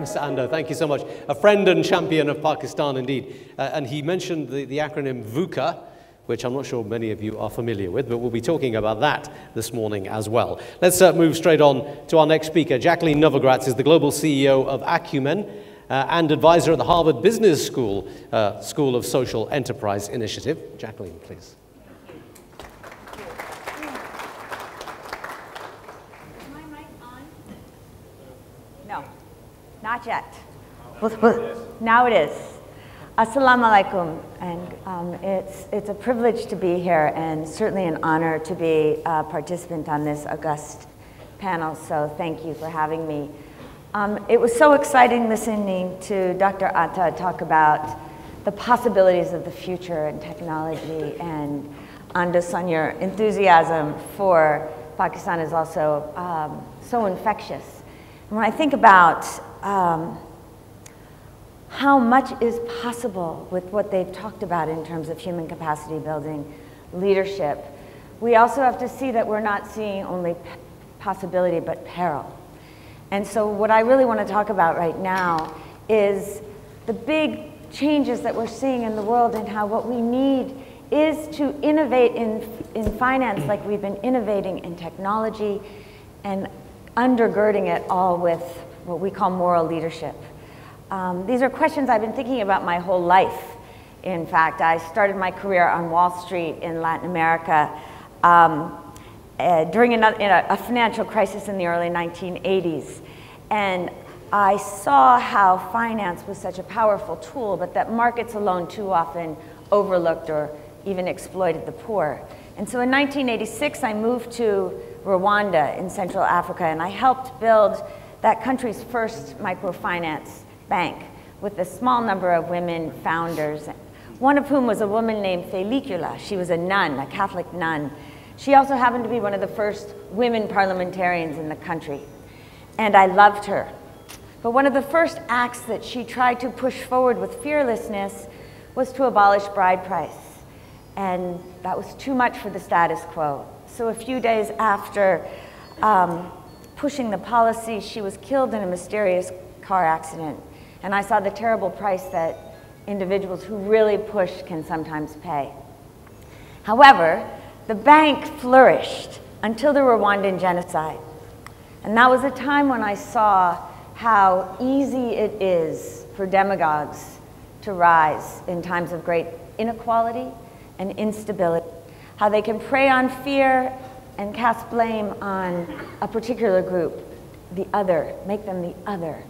Mr. Ando, thank you so much. A friend and champion of Pakistan, indeed. And he mentioned the acronym VUCA, which I'm not sure many of you are familiar with, but we'll be talking about that this morning as well. Let's move straight on to our next speaker. Jacqueline Novogratz is the global CEO of Acumen and advisor at the Harvard Business School, School of Social Enterprise Initiative. Jacqueline, please. Is my mic on? No, not yet. Well, now it is. Assalamu alaikum, and it's a privilege to be here and certainly an honor to be a participant on this august panel, so thank you for having me. It was so exciting listening to Dr. Atta talk about the possibilities of the future and technology, and Andus, on your enthusiasm for Pakistan is also so infectious. And when I think about how much is possible with what they've talked about in terms of human capacity building, leadership, we also have to see that we're not seeing only possibility but peril. And so what I really want to talk about right now is the big changes that we're seeing in the world, and how what we need is to innovate in finance like we've been innovating in technology, and undergirding it all with what we call moral leadership. These are questions I've been thinking about my whole life. In fact, I started my career on Wall Street in Latin America during a financial crisis in the early 1980s. And I saw how finance was such a powerful tool, but that markets alone too often overlooked or even exploited the poor. And so in 1986, I moved to Rwanda in Central Africa, and I helped build that country's first microfinance bank with a small number of women founders, one of whom was a woman named Felicula. She was a nun, a Catholic nun. She also happened to be one of the first women parliamentarians in the country, and I loved her. But one of the first acts that she tried to push forward with fearlessness was to abolish bride price, and that was too much for the status quo. So a few days after pushing the policy, she was killed in a mysterious car accident. And I saw the terrible price that individuals who really push can sometimes pay. However, the bank flourished until the Rwandan genocide. And that was a time when I saw how easy it is for demagogues to rise in times of great inequality and instability. How they can prey on fear and cast blame on a particular group, the other, make them the other.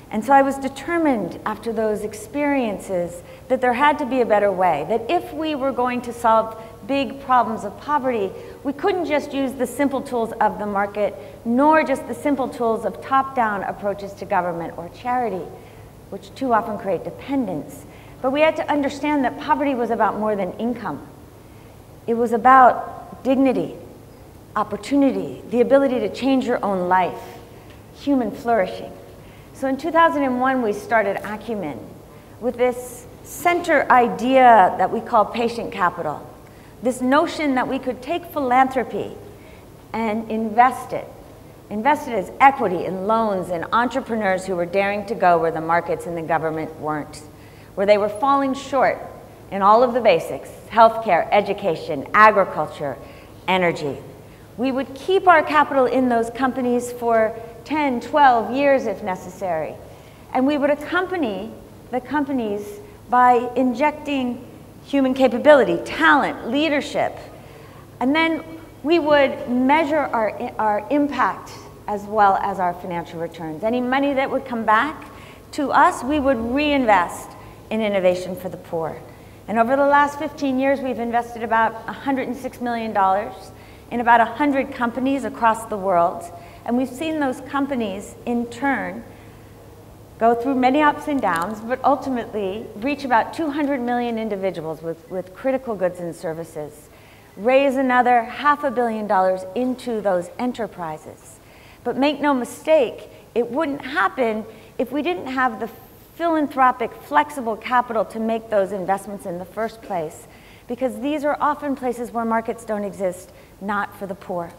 And so I was determined after those experiences that there had to be a better way, that if we were going to solve big problems of poverty, we couldn't just use the simple tools of the market, nor just the simple tools of top-down approaches to government or charity, which too often create dependence. But we had to understand that poverty was about more than income. It was about dignity, opportunity, the ability to change your own life, human flourishing. So in 2001, we started Acumen with this center idea that we call patient capital, this notion that we could take philanthropy and invest it as equity in loans and entrepreneurs who were daring to go where the markets and the government weren't, where they were falling short in all of the basics, healthcare, education, agriculture, energy. We would keep our capital in those companies for 10, 12 years if necessary. And we would accompany the companies by injecting human capability, talent, leadership. And then we would measure our impact as well as our financial returns. Any money that would come back to us, we would reinvest in innovation for the poor. And over the last 15 years, we've invested about $106 million in about 100 companies across the world. And we've seen those companies, in turn, go through many ups and downs, but ultimately reach about 200 million individuals with critical goods and services, raise another $500 million into those enterprises. But make no mistake, it wouldn't happen if we didn't have the philanthropic, flexible capital to make those investments in the first place, because these are often places where markets don't exist, not for the poor.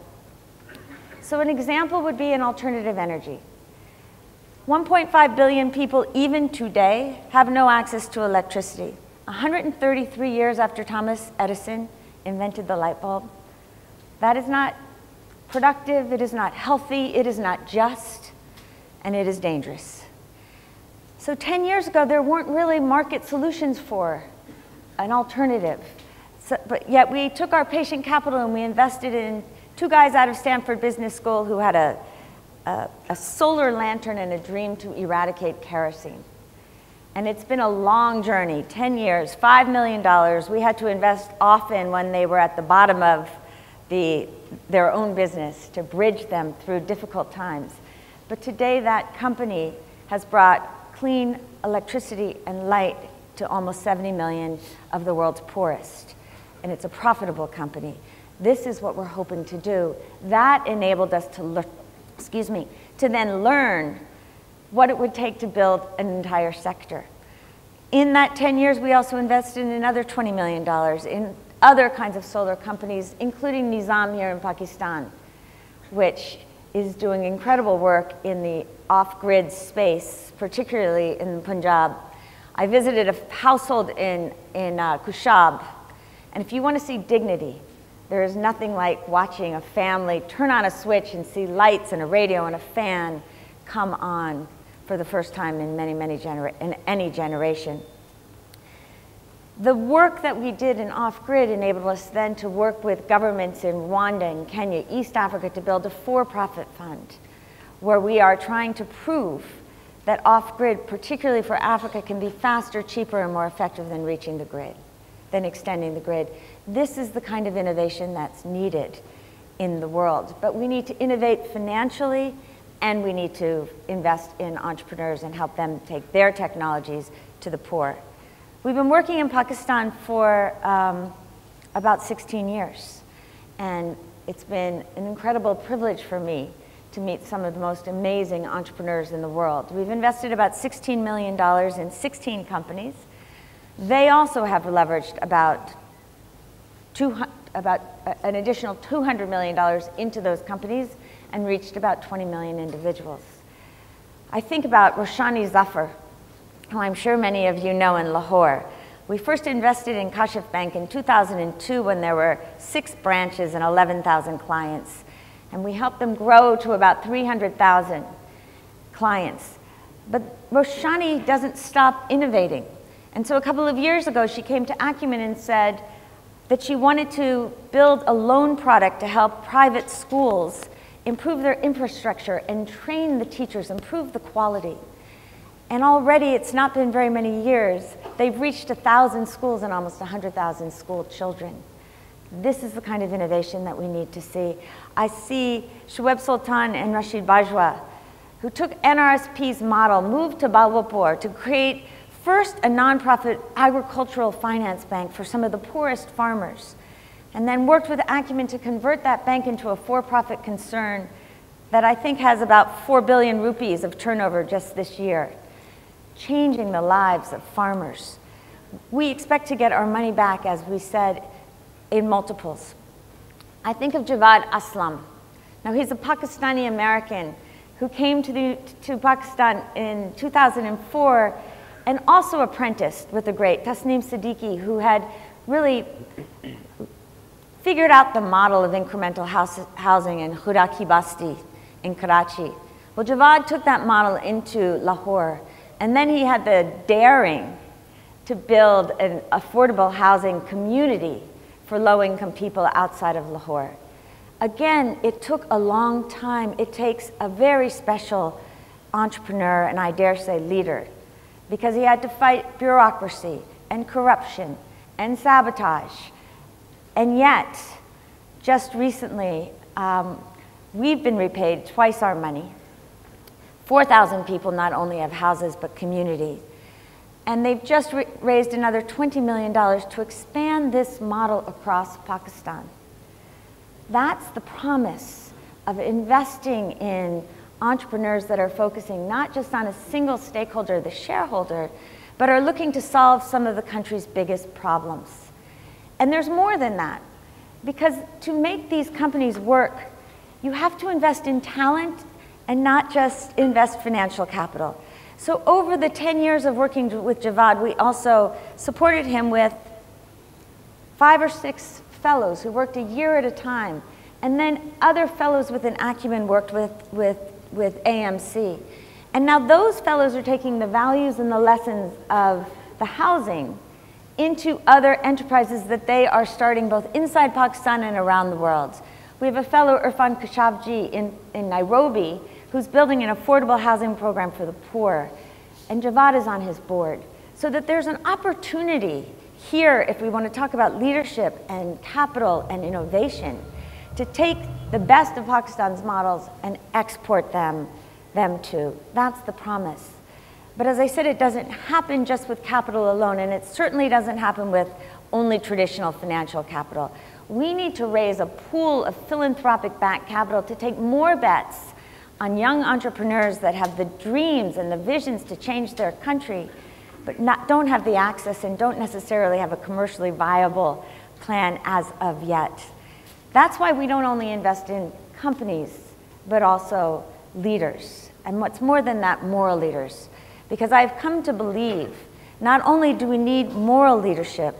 So an example would be an alternative energy. 1.5 billion people, even today, have no access to electricity. 133 years after Thomas Edison invented the light bulb. That is not productive, it is not healthy, it is not just, and it is dangerous. So 10 years ago, there weren't really market solutions for an alternative. But yet we took our patient capital and we invested in two guys out of Stanford Business School who had a solar lantern and a dream to eradicate kerosene. And it's been a long journey, 10 years, $5 million. We had to invest often when they were at the bottom of their own business to bridge them through difficult times. But today that company has brought clean electricity and light to almost 70 million of the world's poorest. And it's a profitable company. This is what we're hoping to do. That enabled us to to then learn what it would take to build an entire sector. In that 10 years, we also invested in another $20 million in other kinds of solar companies, including Nizam here in Pakistan, which is doing incredible work in the off-grid space, particularly in Punjab. I visited a household in Kushab, and if you want to see dignity, there is nothing like watching a family turn on a switch and see lights and a radio and a fan come on for the first time in any generation. The work that we did in off-grid enabled us then to work with governments in Rwanda and Kenya, East Africa, to build a for-profit fund where we are trying to prove that off-grid, particularly for Africa, can be faster, cheaper, and more effective than reaching the grid, than extending the grid. This is the kind of innovation that's needed in the world. But we need to innovate financially, and we need to invest in entrepreneurs and help them take their technologies to the poor. We've been working in Pakistan for about 16 years, and it's been an incredible privilege for me to meet some of the most amazing entrepreneurs in the world. We've invested about $16 million in 16 companies. They also have leveraged about an additional $200 million into those companies and reached about 20 million individuals. I think about Roshani Zafar, who I'm sure many of you know in Lahore. We first invested in Kashif Bank in 2002 when there were 6 branches and 11,000 clients. And we helped them grow to about 300,000 clients. But Roshani doesn't stop innovating. And so a couple of years ago, she came to Acumen and said that she wanted to build a loan product to help private schools improve their infrastructure and train the teachers, improve the quality. And already, it's not been very many years, they've reached 1,000 schools and almost 100,000 school children. This is the kind of innovation that we need to see. I see Shoaib Sultan and Rashid Bajwa, who took NRSP's model, moved to Balwapur to create first a nonprofit agricultural finance bank for some of the poorest farmers, and then worked with Acumen to convert that bank into a for-profit concern that I think has about 4 billion rupees of turnover just this year, changing the lives of farmers. We expect to get our money back, as we said, in multiples. I think of Javad Aslam. Now, he's a Pakistani American who came to Pakistan in 2004 and also apprenticed with the great Tasneem Siddiqui, who had really figured out the model of incremental housing in Khuda Ki Basti in Karachi. Well, Javad took that model into Lahore, and then he had the daring to build an affordable housing community for low-income people outside of Lahore. Again, it took a long time. It takes a very special entrepreneur, and I dare say leader, because he had to fight bureaucracy and corruption and sabotage. And yet, just recently, we've been repaid twice our money. 4,000 people not only have houses, but community. And they've just raised another $20 million to expand this model across Pakistan. That's the promise of investing in entrepreneurs that are focusing not just on a single stakeholder, the shareholder, but are looking to solve some of the country's biggest problems. And there's more than that, because to make these companies work, you have to invest in talent and not just invest financial capital. So over the 10 years of working with Javad, we also supported him with 5 or 6 fellows who worked a year at a time. And then other fellows within Acumen worked with AMC. And now those fellows are taking the values and the lessons of the housing into other enterprises that they are starting both inside Pakistan and around the world. We have a fellow, Irfan Kashavji, in Nairobi, who's building an affordable housing program for the poor. And Javad is on his board. So that there's an opportunity here, if we want to talk about leadership and capital and innovation, to take the best of Pakistan's models and export them to. That's the promise. But as I said, it doesn't happen just with capital alone, and it certainly doesn't happen with only traditional financial capital. We need to raise a pool of philanthropic backed capital to take more bets on young entrepreneurs that have the dreams and the visions to change their country, but don't have the access and don't necessarily have a commercially viable plan as of yet. That's why we don't only invest in companies, but also leaders. And what's more than that, moral leaders. Because I've come to believe not only do we need moral leadership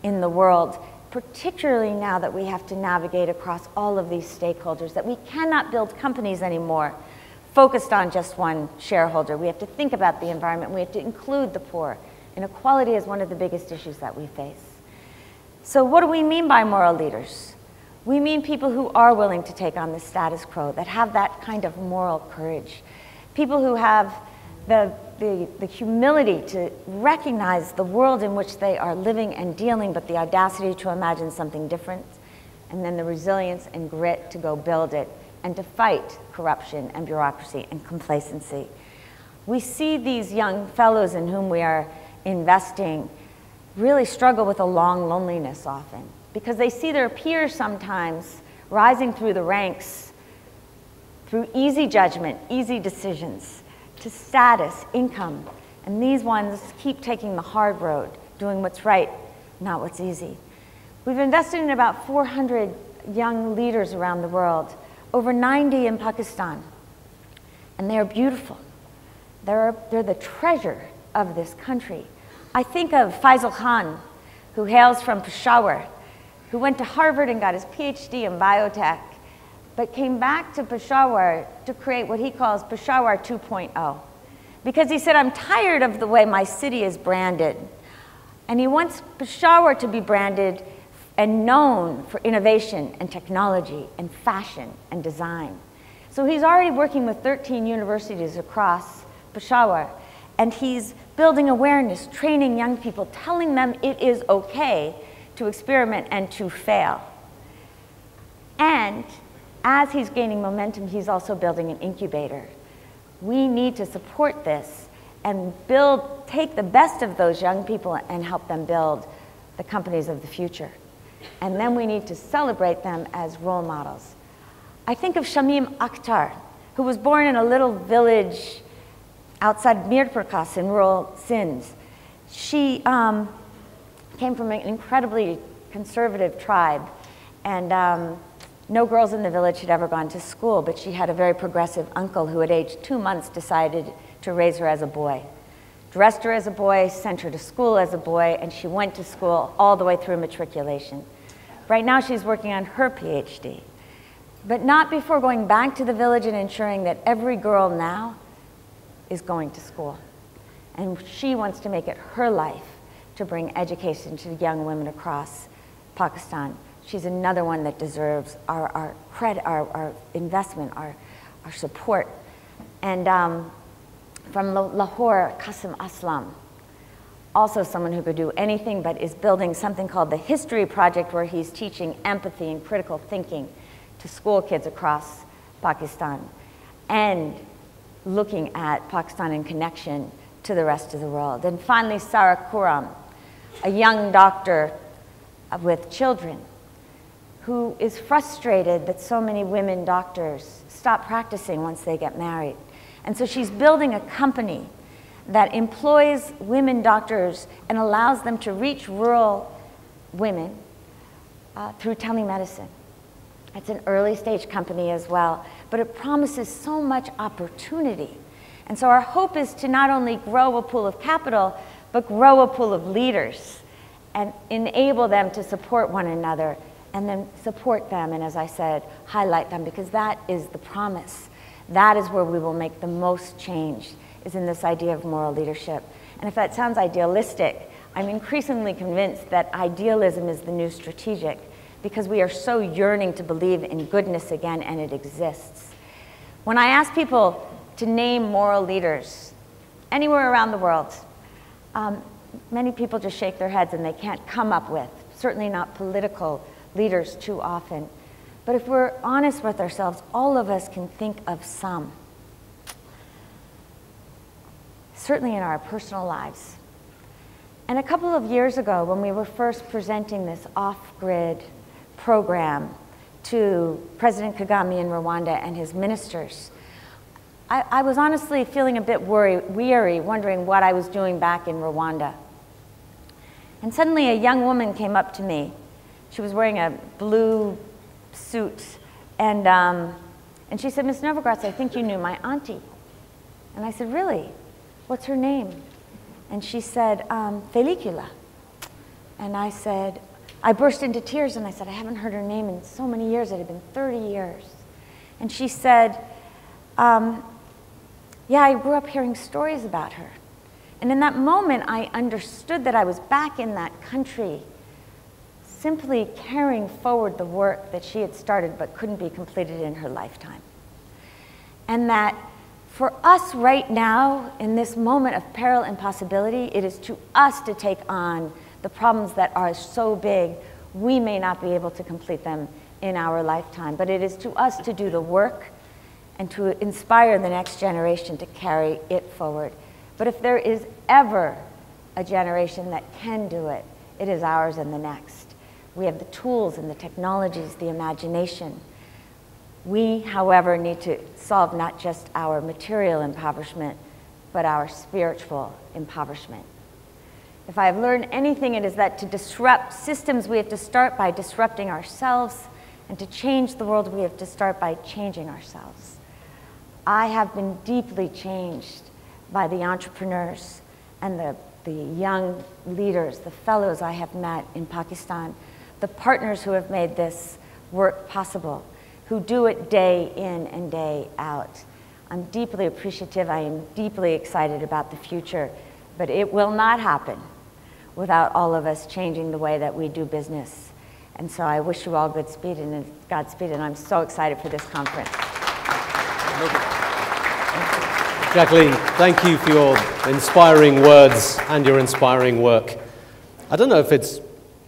in the world, particularly now that we have to navigate across all of these stakeholders, that we cannot build companies anymore focused on just one shareholder. We have to think about the environment. We have to include the poor. Inequality is one of the biggest issues that we face. So what do we mean by moral leaders? We mean people who are willing to take on the status quo, that have that kind of moral courage. People who have the humility to recognize the world in which they are living and dealing, but the audacity to imagine something different, and then the resilience and grit to go build it, and to fight corruption and bureaucracy and complacency. We see these young fellows in whom we are investing really struggle with a long loneliness often, because they see their peers sometimes rising through the ranks through easy judgment, easy decisions, to status, income, and these ones keep taking the hard road, doing what's right, not what's easy. We've invested in about 400 young leaders around the world, over 90 in Pakistan, and they're beautiful. They're the treasure of this country. I think of Faisal Khan, who hails from Peshawar, who went to Harvard and got his PhD in biotech, but came back to Peshawar to create what he calls Peshawar 2.0. Because he said, I'm tired of the way my city is branded. And he wants Peshawar to be branded and known for innovation and technology and fashion and design. So he's already working with 13 universities across Peshawar, and he's building awareness, training young people, telling them it is okay to experiment and to fail. And as he's gaining momentum, he's also building an incubator. We need to support this and take the best of those young people and help them build the companies of the future. And then we need to celebrate them as role models. I think of Shamim Akhtar, who was born in a little village outside Mirpurkhas in rural Sindh. She came from an incredibly conservative tribe, and no girls in the village had ever gone to school, but she had a very progressive uncle who at age 2 months decided to raise her as a boy. Dressed her as a boy, sent her to school as a boy, and she went to school all the way through matriculation. Right now she's working on her PhD, but not before going back to the village and ensuring that every girl now is going to school. And she wants to make it her life to bring education to young women across Pakistan. She's another one that deserves our credit, our investment, our support. And from Lahore, Qasim Aslam, also someone who could do anything, but is building something called the History Project, where he's teaching empathy and critical thinking to school kids across Pakistan, and looking at Pakistan in connection to the rest of the world. And finally, Sarah Khurram, a young doctor with children, who is frustrated that so many women doctors stop practicing once they get married. And so she's building a company that employs women doctors and allows them to reach rural women through telemedicine. It's an early stage company as well, but it promises so much opportunity. And so our hope is to not only grow a pool of capital, but grow a pool of leaders and enable them to support one another and then support them and, as I said, highlight them, because that is the promise. That is where we will make the most change, is in this idea of moral leadership. And if that sounds idealistic, I'm increasingly convinced that idealism is the new strategic, because we are so yearning to believe in goodness again, and it exists. When I ask people to name moral leaders anywhere around the world, many people just shake their heads and they can't come up with, certainly not political leaders too often. But if we're honest with ourselves, all of us can think of some, certainly in our personal lives. And a couple of years ago, when we were first presenting this off-grid program to President Kagame in Rwanda and his ministers, I was honestly feeling a bit weary, wondering what I was doing back in Rwanda. And suddenly a young woman came up to me. She was wearing a blue suit, and she said, "Ms. Novogratz, I think you knew my auntie." And I said, "Really? What's her name?" And she said, "Felicula." And I burst into tears, and I said, "I haven't heard her name in so many years. It had been 30 years. And she said, "Yeah, I grew up hearing stories about her." And in that moment, I understood that I was back in that country, simply carrying forward the work that she had started but couldn't be completed in her lifetime. And that for us right now, in this moment of peril and possibility, it is to us to take on the problems that are so big, we may not be able to complete them in our lifetime. But it is to us to do the work and to inspire the next generation to carry it forward. But if there is ever a generation that can do it, it is ours and the next. We have the tools and the technologies, the imagination. We, however, need to solve not just our material impoverishment, but our spiritual impoverishment. If I have learned anything, it is that to disrupt systems, we have to start by disrupting ourselves, and to change the world, we have to start by changing ourselves. I have been deeply changed by the entrepreneurs and the young leaders, the fellows I have met in Pakistan, the partners who have made this work possible, who do it day in and day out. I'm deeply appreciative. I am deeply excited about the future, but it will not happen without all of us changing the way that we do business. And so I wish you all Godspeed, and I'm so excited for this conference. Jacqueline, thank you for your inspiring words and your inspiring work. I don't know if it's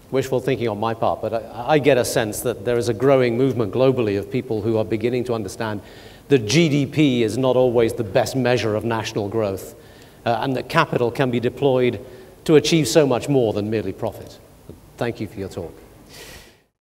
wishful thinking on my part, but I get a sense that there is a growing movement globally of people who are beginning to understand that GDP is not always the best measure of national growth, and that capital can be deployed to achieve so much more than merely profit. Thank you for your talk.